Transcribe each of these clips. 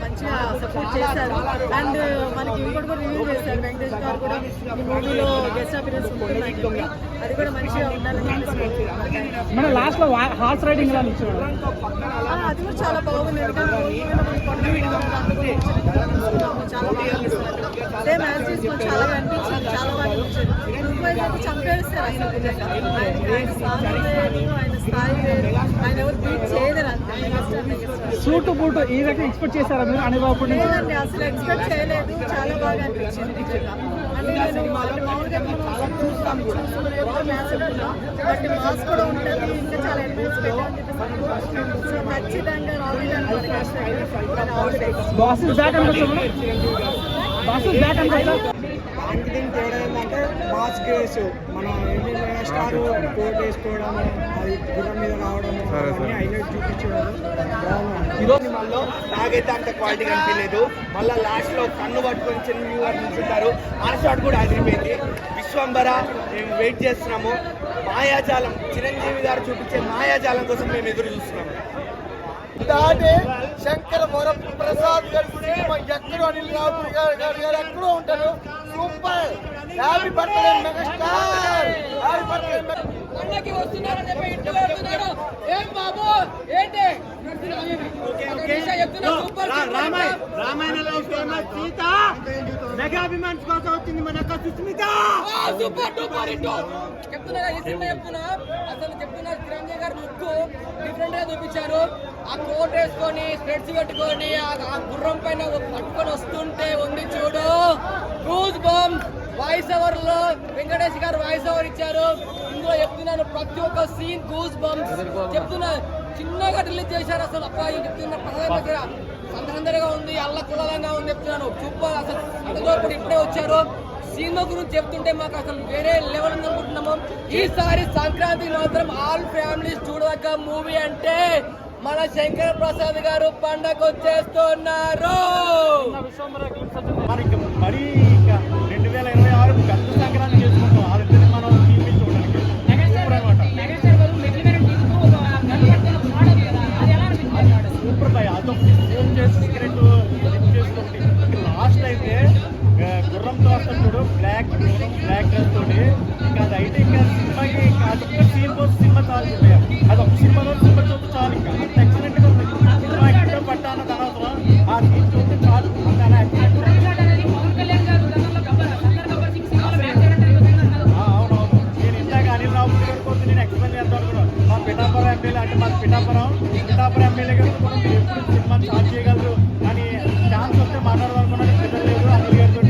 మంచిగా సపోర్ట్ చేశారు. అండ్ మనకి ఇంకోటి కూడా రివ్యూ చేశారు, వెంకటేష్ గారు కూడా ఈ మూవీలో గెస్ట్ అపీరెన్స్ ఉంటుంది, అది కూడా మంచిగా ఉండాలని. లాస్ట్ లో హార్స్ రైడింగ్ అది కూడా చాలా బాగుంది. చాలా బాగా సేమ్ యాజ్ చాలా అనిపించింది, చాలా బాగా అనిపించింది. నువ్వు చంపేస్తారు ఆయన స్థాయి వేరు, ఆయన ఎవరు బీట్ చేయలేరు. అంతే సూటు బూటు ఈ రకంగా ఎక్స్పెక్ట్ చేశారా మీరు అనుభవం? లేదండి, అసలు ఎక్స్పెక్ట్ చేయలేదు. చాలా బాగా అనిపించింది. బట్ మాస్ కూడా ఉంటుంది, ఇంకా చాలా ఎలిమెంట్స్ పెట్టాలని ఖచ్చితంగా మార్కెటింగ్ తేడా ఏంటంటే మాస్ కేసు మన ఇండియన్ స్టార్ కోట్ వేసుకోవడం, అది గుర్రం మీద రావడము, అన్ని హైలైట్ చూపించడం బాగుంది. మళ్ళీ నాకైతే అంత క్వాలిటీ కనిపించలేదు. మళ్ళీ లాస్ట్ లో కన్ను పట్టుకొని చిరంజీవి గారు నిల్చుంటారు, ఆ షాట్ కూడా అదిరిపోయింది. విశ్వంబర మేము వెయిట్ చేస్తున్నాము. మాయాజాలం చిరంజీవి గారు చూపించే మాయాజాలం కోసం మేము ఎదురు చూస్తున్నాము. దాటే శంకర వరప్రసాద్ గారి సినిమా ఎక్కడో, అనిల్ రావుపూడి గారు ఎక్కడో ఉంటారు. Super, happy birthday megastar, happy birthday. అన్నకి వస్తున్నారని చెప్పి ఇంట్లో వెళ్తున్నాడు. ఏం బాబు ఏంటి రామాయణంలో ఫేమస్ సీత మెగా అభిమాన్స్ కోసం వచ్చింది మన యొక్క సుస్మిత. సూపర్ డూపర్ హిట్ చెప్తున్నా. ఈ సినిమా చెప్తున్నా, అసలు చెప్తున్నా చిరంజీవి గారు లుక్ డిఫరెంట్ గా చూపించారు. ఆ కోట్ వేసుకొని స్పెట్స్ పెట్టుకొని ఆ గుర్రం పైన పట్టుకొని వస్తుంటే ఉంది చూడు, గూస్ బంప్స్. వాయిస్ ఓవర్ లో వెంకటేష్ గారు వాయిస్ ఓవర్ ఇచ్చారు. ఇందులో చెప్తున్నాను ప్రతి ఒక్క సీన్ గూస్ బంప్స్. చెప్తున్నా చిన్నగా రిలీజ్ చేశారు. అసలు అబ్బాయి చెప్తున్నా సందర్గా ఉంది, అల్లకులంగా ఉంది. చెప్తున్నాను సూపర్. అసలు అందులో కూడా ఇప్పుడే వచ్చారు. సినిమా గురించి చెప్తుంటే మాకు అసలు వేరే లెవెల్ ఉంది అనుకుంటున్నాము. ఈసారి సంక్రాంతికి మాత్రం ఆల్ ఫ్యామిలీస్ చూడదగ్గ మూవీ అంటే మన శంకర్ ప్రసాద్ గారు పండగ వచ్చేస్తున్నారు. మరి 2026 పెద్ద సంక్రాంతి చేసుకుంటాం. అది మనం టీవీ చూడడానికి సూపర్ బాయ్. అదొక సీక్రెట్ చేసుకుంటే లాస్ట్ అయితే గుర్రంతో వస్తాడు చూడు, బ్లాక్ డ్రెస్ తోటి. ఇంకా అది అయితే ఇంకా సినిమాకి అదొక సీన్ కోసం సినిమా చాలు. అదొక సినిమాలో సినిమా చూస్తే చాలు. ఇంకా అంత ఎక్సలెంట్గా ఉంది సినిమా. ఎక్కడో పట్టా అన్నది అనవసరం, ఆ సీన్ చూస్తే చాలు. అవునవును, నేను ఇందాక అనిల్ రావుపూడి గారి కోసం నేను ఎక్స్ప్లెయిన్ చేస్తాను కూడా. మా పిఠాపురం ఎమ్మెల్యే అంటే మాది పిఠాపురం ఎమ్మెల్యే గారు మీరు ఎప్పుడు సినిమా స్టార్ట్ చేయగలరు అని ఛాన్స్ వస్తే మాట్లాడదామనుకున్నాను. కుదరలేదు. అనిల్ గారితో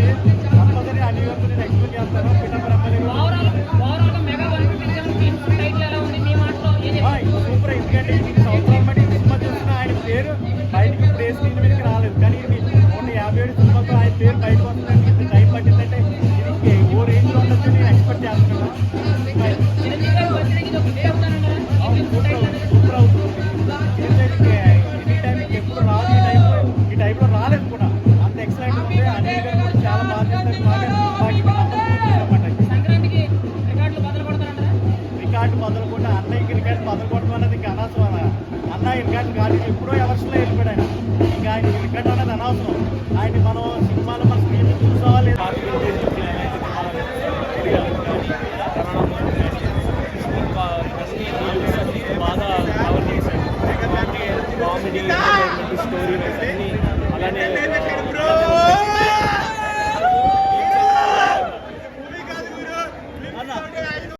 కంపల్సరీ అనిల్ గారితో నేను ఎక్స్ప్లెయిన్ చేస్తాను. Pithapuram MLA super. ఎందుకంటే ఈ సంవత్సరాల బట్టి సినిమా చూస్తున్నా ఆయన పేరు బయటకి ఇప్పుడు ఏ స్క్రీన్ మీదకి రాలేదు. కానీ ఇది ఓన్లీ 57 సినిమాతో ఆయన పేరు బయటకు వస్తుందంటే టైం పట్టిందంటే ఇది ఓ రేంజ్ లో ఉండొచ్చు నేను ఎక్స్పెక్ట్ చేస్తున్నాను. సూపర్ అవుతుంది. ఎనీ టైం ఎప్పుడు రాదు ఈ టైంలో రాలేదు కూడా. అంత ఎక్సలెంట్ ఉంది. అనిల్ గారు కూడా చాలా బాగా చేస్తారు. రికార్డు మొదలు కూడా అన్నయ్యకి రికార్డు మొదలు కొట్టడం అనేది ఇంకా అనవసరం. అన్న రికార్డు కాదు, ఎప్పుడో ఎవర్షన్లో వెళ్ళిపోయాడు ఆయన. ఇంకా ఆయన రికార్డు అనేది అనవసరం. ఆయన మనం సినిమాలో మన స్క్రీన్ చూసుకోవాలి. బాగా కవర్ చేశాడు. Comedy story